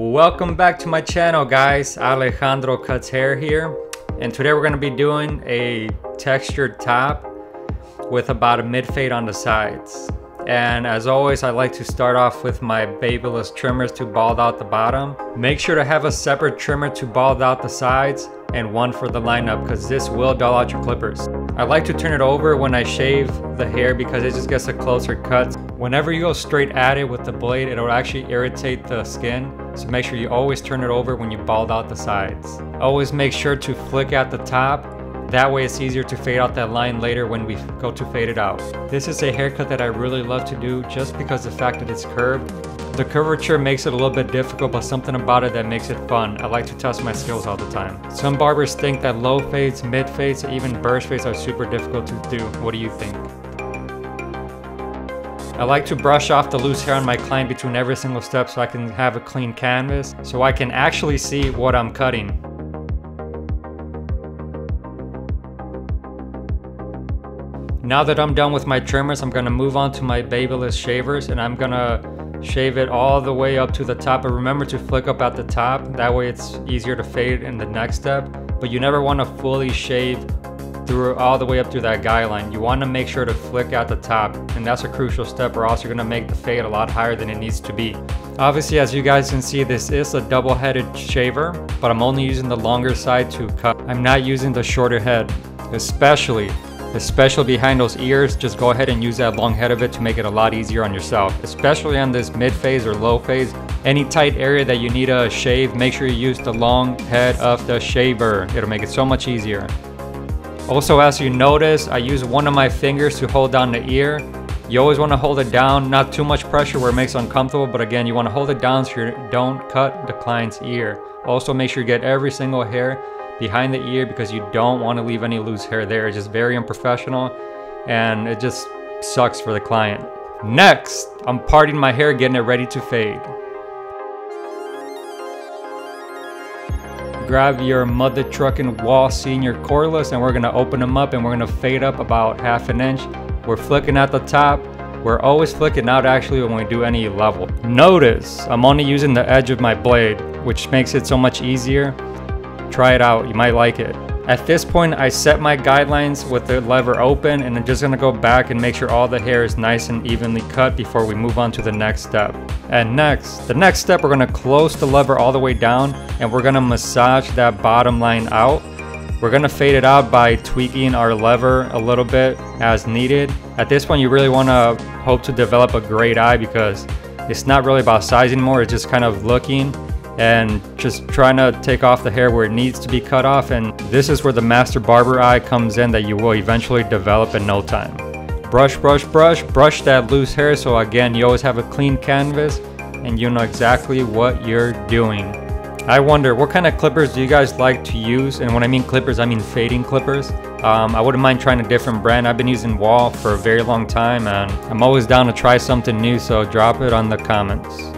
Welcome back to my channel, guys. Alejandro Cuts Hair here, and today we're going to be doing a textured top with about a mid fade on the sides. And as always, I like to start off with my Babyliss trimmers to bald out the bottom. Make sure to have a separate trimmer to bald out the sides and one for the lineup, because this will dull out your clippers. I like to turn it over when I shave the hair because it just gets a closer cut. Whenever you go straight at it with the blade, it'll actually irritate the skin. So make sure you always turn it over when you bald out the sides. Always make sure to flick at the top. That way it's easier to fade out that line later when we go to fade it out. This is a haircut that I really love to do just because the fact that it's curved. The curvature makes it a little bit difficult, but something about it that makes it fun. I like to test my skills all the time. Some barbers think that low fades, mid fades, or even burst fades are super difficult to do. What do you think? I like to brush off the loose hair on my client between every single step so I can have a clean canvas, so I can actually see what I'm cutting. Now that I'm done with my trimmers, I'm gonna move on to my Babyliss shavers, and I'm gonna shave it all the way up to the top. But remember to flick up at the top, that way it's easier to fade in the next step. But you never wanna fully shave through all the way up through that guideline. You wanna make sure to flick at the top, and that's a crucial step, or else you're gonna make the fade a lot higher than it needs to be. Obviously, as you guys can see, this is a double-headed shaver, but I'm only using the longer side to cut. I'm not using the shorter head, especially behind those ears. Just go ahead and use that long head of it to make it a lot easier on yourself, especially on this mid phase or low phase. Any tight area that you need to shave, make sure you use the long head of the shaver. It'll make it so much easier. Also, as you notice, I use one of my fingers to hold down the ear. You always want to hold it down, not too much pressure where it makes it uncomfortable, but again, you want to hold it down so you don't cut the client's ear. Also, make sure you get every single hair behind the ear because you don't want to leave any loose hair there. It's just very unprofessional and it just sucks for the client. Next, I'm parting my hair, getting it ready to fade. Grab your Mother Truckin' Wahl Senior cordless, and we're gonna open them up and we're gonna fade up about 1/2 inch. We're flicking at the top. We're always flicking out actually when we do any level. Notice I'm only using the edge of my blade, which makes it so much easier. Try it out, you might like it. At this point, I set my guidelines with the lever open, and I'm just gonna go back and make sure all the hair is nice and evenly cut before we move on to the next step. And the next step, we're gonna close the lever all the way down, and we're gonna massage that bottom line out. We're gonna fade it out by tweaking our lever a little bit as needed. At this point, you really wanna hope to develop a great eye because it's not really about size anymore, it's just kind of looking and just trying to take off the hair where it needs to be cut off. And this is where the master barber eye comes in that you will eventually develop in no time. Brush, brush, brush, brush that loose hair so again, you always have a clean canvas and you know exactly what you're doing. I wonder, what kind of clippers do you guys like to use? And when I mean clippers, I mean fading clippers. I wouldn't mind trying a different brand. I've been using Wahl for a very long time and I'm always down to try something new, so drop it on the comments.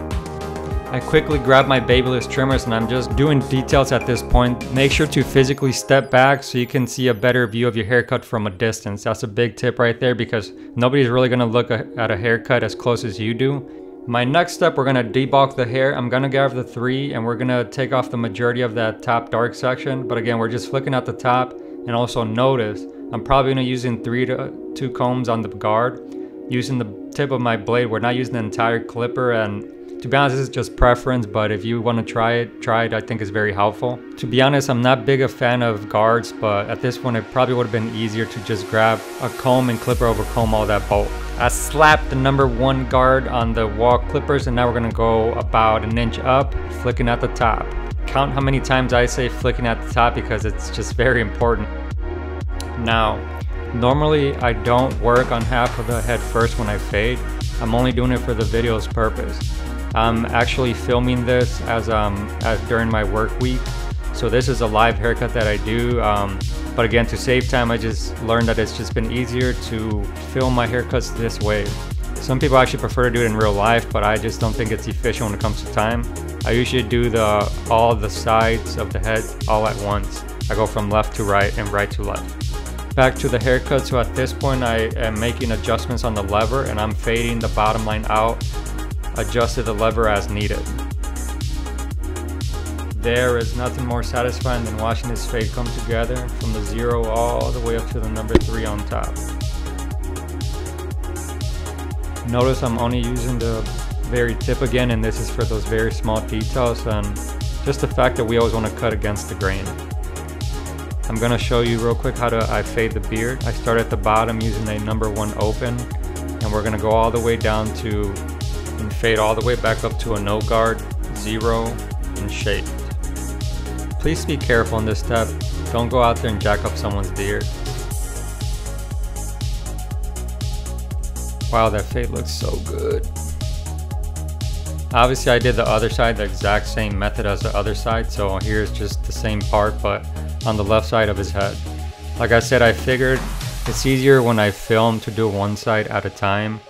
I quickly grab my Babyliss trimmers and I'm just doing details at this point. Make sure to physically step back so you can see a better view of your haircut from a distance. That's a big tip right there because nobody's really gonna look at a haircut as close as you do. My next step, we're gonna debulk the hair. I'm gonna grab the 3 and we're gonna take off the majority of that top dark section. But again, we're just flicking at the top, and also notice, I'm probably gonna using 3 to 2 combs on the guard. Using the tip of my blade, we're not using the entire clipper, and to be honest, this is just preference, but if you want to try it, I think it's very helpful. To be honest, I'm not big a fan of guards, but at this point it probably would have been easier to just grab a comb and clipper over comb all that bulk. I slapped the number 1 guard on the Wahl clippers, and now we're gonna go about 1 inch up, flicking at the top. Count how many times I say flicking at the top because it's just very important. Now, normally I don't work on half of the head first when I fade. I'm only doing it for the video's purpose. I'm actually filming this as during my work week, so this is a live haircut that I do. But again, to save time, I just learned that it's just been easier to film my haircuts this way. Some people actually prefer to do it in real life, but I just don't think it's efficient when it comes to time. I usually do all the sides of the head all at once. I go from left to right and right to left. Back to the haircut, so at this point I am making adjustments on the lever and I'm fading the bottom line out. Adjusted the lever as needed. There is nothing more satisfying than watching his fade come together from the 0 all the way up to the number 3 on top. Notice I'm only using the very tip again, and this is for those very small details and just the fact that we always want to cut against the grain. I'm going to show you real quick how I fade the beard. I start at the bottom using a number 1 open, and we're going to go all the way down to and fade all the way back up to a no guard, 0, and shape. Please be careful in this step. Don't go out there and jack up someone's beard. Wow, that fade looks so good. Obviously I did the other side the exact same method as the other side, so here's just the same part but on the left side of his head. Like I said, I figured it's easier when I film to do one side at a time.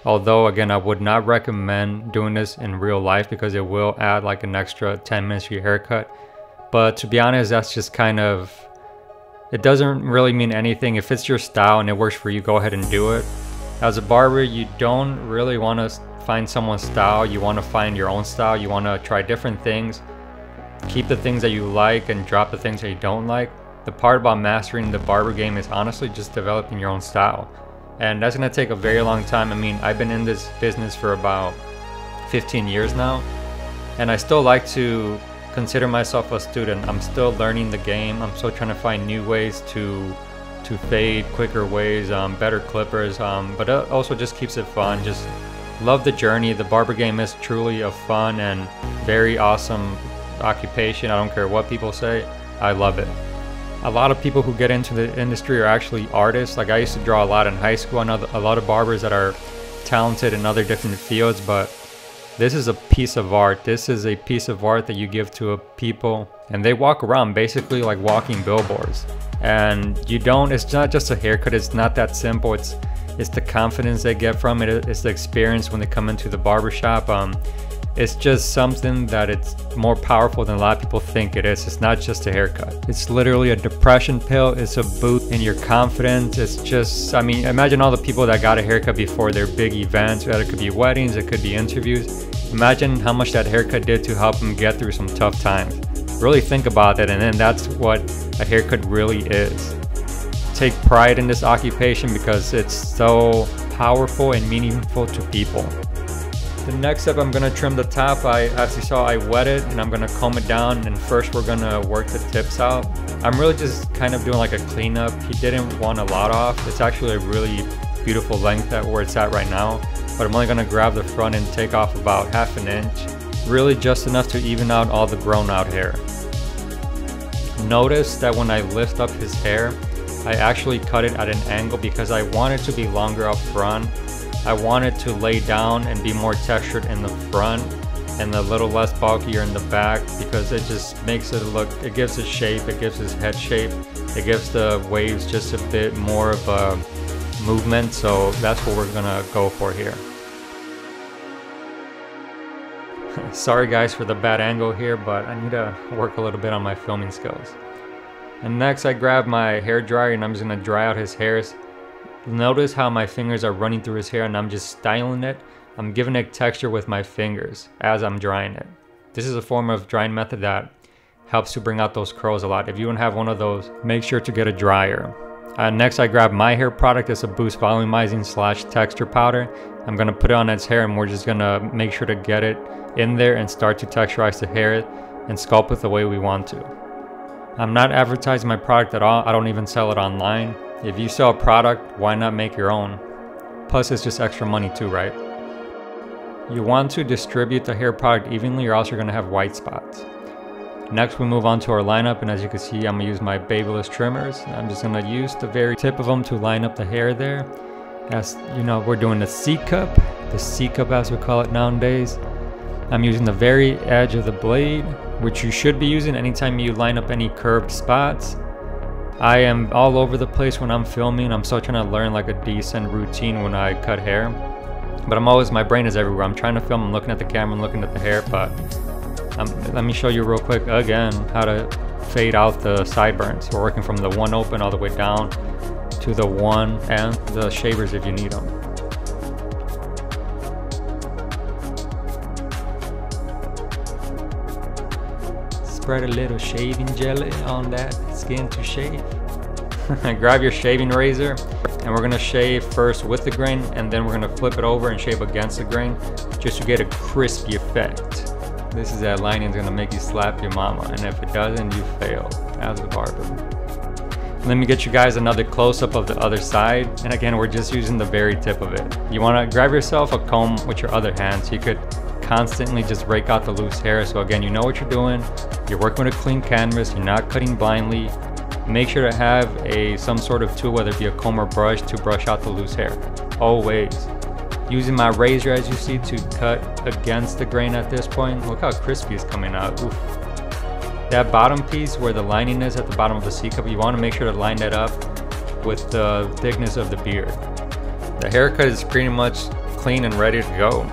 Although again, I would not recommend doing this in real life because it will add like an extra 10 minutes to your haircut. But to be honest, that's just kind of, it doesn't really mean anything. If it's your style and it works for you, go ahead and do it. As a barber, you don't really want to find someone's style. You want to find your own style. You want to try different things. Keep the things that you like and drop the things that you don't like. The part about mastering the barber game is honestly just developing your own style. And that's going to take a very long time. I mean, I've been in this business for about 15 years now. And I still like to consider myself a student. I'm still learning the game. I'm still trying to find new ways to fade, quicker ways, better clippers, but it also just keeps it fun. Just love the journey. The barber game is truly a fun and very awesome occupation. I don't care what people say, I love it. A lot of people who get into the industry are actually artists. Like I used to draw a lot in high school. I know a lot of barbers that are talented in other different fields, but this is a piece of art. This is a piece of art that you give to a people, and they walk around basically like walking billboards. And it's not just a haircut. It's not that simple. It's the confidence they get from it. It's the experience when they come into the barbershop. It's just something that it's more powerful than a lot of people think it is. It's not just a haircut. It's literally a depression pill. It's a boost in your confidence. It's just, I mean, imagine all the people that got a haircut before their big events. It could be weddings, it could be interviews. Imagine how much that haircut did to help them get through some tough times. Really think about that, and then that's what a haircut really is. Take pride in this occupation because it's so powerful and meaningful to people. The next step, I'm gonna trim the top. As you saw, I wet it and I'm gonna comb it down, and first we're gonna work the tips out. I'm really just kind of doing like a cleanup. He didn't want a lot off. It's actually a really beautiful length at where it's at right now, but I'm only gonna grab the front and take off about ½ an inch. Really just enough to even out all the grown out hair. Notice that when I lift up his hair, I actually cut it at an angle because I want it to be longer up front. I want it to lay down and be more textured in the front and a little less bulkier in the back, because it just makes it look, it gives it shape, it gives his head shape, it gives the waves just a bit more of a movement. So that's what we're gonna go for here. Sorry guys for the bad angle here, but I need to work a little bit on my filming skills. And next I grab my hair dryer and I'm just gonna dry out his hairs. Notice how my fingers are running through his hair and I'm just styling it. I'm giving it texture with my fingers as I'm drying it. This is a form of drying method that helps to bring out those curls a lot. If you don't have one of those, make sure to get a dryer. Next I grab my hair product. It's a Boost Volumizing / texture powder. I'm gonna put it on its hair and we're just gonna make sure to get it in there and start to texturize the hair and sculpt it the way we want to. I'm not advertising my product at all. I don't even sell it online. If you sell a product, why not make your own? Plus it's just extra money too, right? You want to distribute the hair product evenly or else you're gonna have white spots. Next we move on to our lineup, and as you can see, I'm gonna use my Babyliss trimmers. I'm just gonna use the very tip of them to line up the hair there. As you know, we're doing the C-cup as we call it nowadays. I'm using the very edge of the blade, which you should be using anytime you line up any curved spots. I am all over the place when I'm filming. I'm still trying to learn like a decent routine when I cut hair. But my brain is everywhere. I'm trying to film, I'm looking at the camera, I'm looking at the hair, but let me show you real quick again how to fade out the sideburns. We're working from the 1 open all the way down to the 1 and the shavers if you need them. spread a little shaving jelly on that skin to shave. Grab your shaving razor, and we're gonna shave first with the grain, and then we're gonna flip it over and shave against the grain just to get a crispy effect. This is that lining that's gonna make you slap your mama, and if it doesn't, you fail as a barber. Let me get you guys another close-up of the other side, and again, we're just using the very tip of it. You wanna grab yourself a comb with your other hand so you could constantly just rake out the loose hair. So again, you know what you're doing, you're working with a clean canvas, you're not cutting blindly. Make sure to have some sort of tool, whether it be a comb or brush, to brush out the loose hair, always. Using my razor, as you see, to cut against the grain at this point. Look how crispy it's coming out. Oof. That bottom piece where the lining is at the bottom of the C cup, you want to make sure to line that up with the thickness of the beard. The haircut is pretty much clean and ready to go.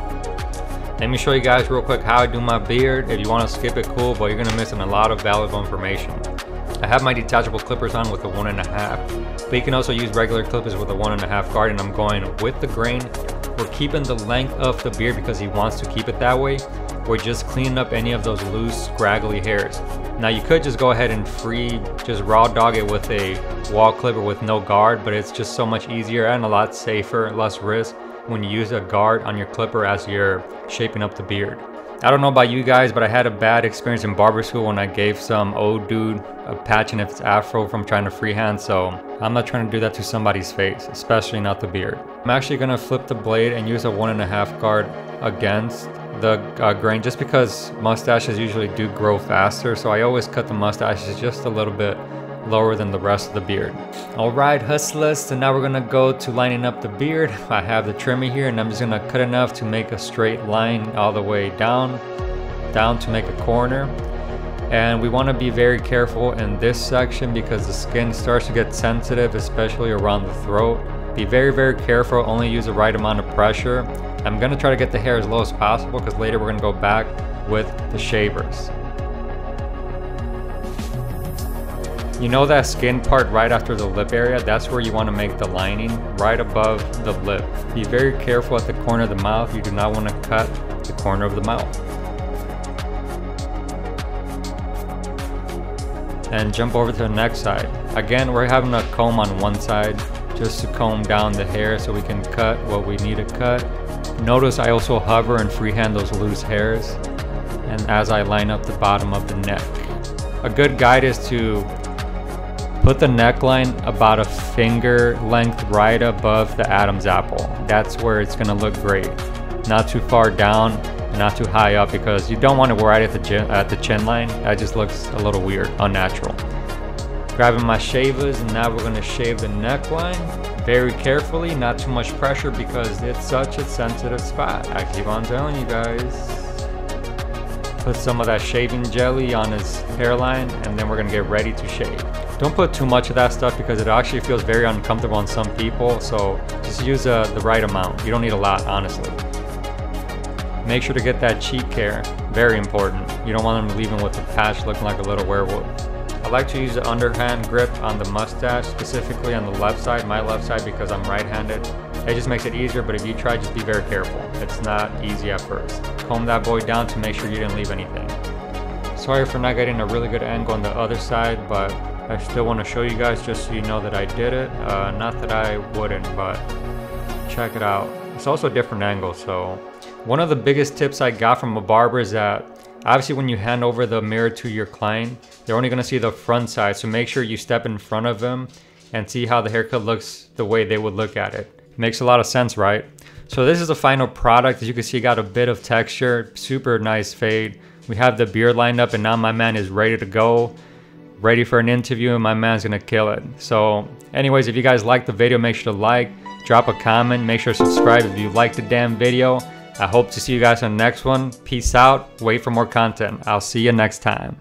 Let me show you guys real quick how I do my beard. If you want to skip it, cool, but you're going to miss a lot of valuable information. I have my detachable clippers on with a 1.5, but you can also use regular clippers with a 1.5 guard, and I'm going with the grain. We're keeping the length of the beard because he wants to keep it that way. We're just cleaning up any of those loose, scraggly hairs. Now you could just go ahead and just raw dog it with a wall clipper with no guard, but it's just so much easier and a lot safer, less risk when you use a guard on your clipper as you're shaping up the beard. I don't know about you guys, but I had a bad experience in barber school when I gave some old dude a patch in his afro from trying to freehand, so I'm not trying to do that to somebody's face, especially not the beard. I'm actually gonna flip the blade and use a 1.5 guard against the grain, just because mustaches usually do grow faster, so I always cut the mustaches just a little bit lower than the rest of the beard. Alright hustlers, so now we're gonna go to lining up the beard. I have the trimmer here, and I'm just gonna cut enough to make a straight line all the way down to make a corner. And we want to be very careful in this section because the skin starts to get sensitive, especially around the throat. Be very, very careful, only use the right amount of pressure. I'm gonna try to get the hair as low as possible because later we're gonna go back with the shavers. You know that skin part right after the lip area? That's where you want to make the lining, right above the lip. Be very careful at the corner of the mouth. You do not want to cut the corner of the mouth. And jump over to the next side. Again, we're having a comb on one side just to comb down the hair so we can cut what we need to cut. Notice I also hover and freehand those loose hairs, and as I line up the bottom of the neck. A good guide is to put the neckline about a finger length right above the Adam's apple. That's where it's gonna look great. Not too far down, not too high up, because you don't want it right at the chin line. That just looks a little weird, unnatural. Grabbing my shavers, and now we're gonna shave the neckline very carefully, not too much pressure because it's such a sensitive spot. I keep on telling you guys. Put some of that shaving jelly on his hairline, and then we're gonna get ready to shave. Don't put too much of that stuff because it actually feels very uncomfortable on some people, so just use the right amount. You don't need a lot, honestly. Make sure to get that cheek hair, very important. You don't want them leaving with a patch looking like a little werewolf. I like to use the underhand grip on the mustache, specifically on the left side, my left side, because I'm right-handed. It just makes it easier, but if you try, just be very careful. It's not easy at first. Comb that boy down to make sure you didn't leave anything. Sorry for not getting a really good angle on the other side, but I still want to show you guys just so you know that I did it. Not that I wouldn't, but check it out. It's also a different angle, so. One of the biggest tips I got from a barber is that obviously when you hand over the mirror to your client, they're only going to see the front side, so make sure you step in front of them and see how the haircut looks the way they would look at it. Makes a lot of sense, right? So this is the final product. As you can see, got a bit of texture, super nice fade. We have the beard lined up, and now my man is ready to go, ready for an interview, and my man's gonna kill it. So anyways, if you guys liked the video, make sure to like, drop a comment, make sure to subscribe if you liked the damn video. I hope to see you guys on the next one. Peace out, wait for more content. I'll see you next time.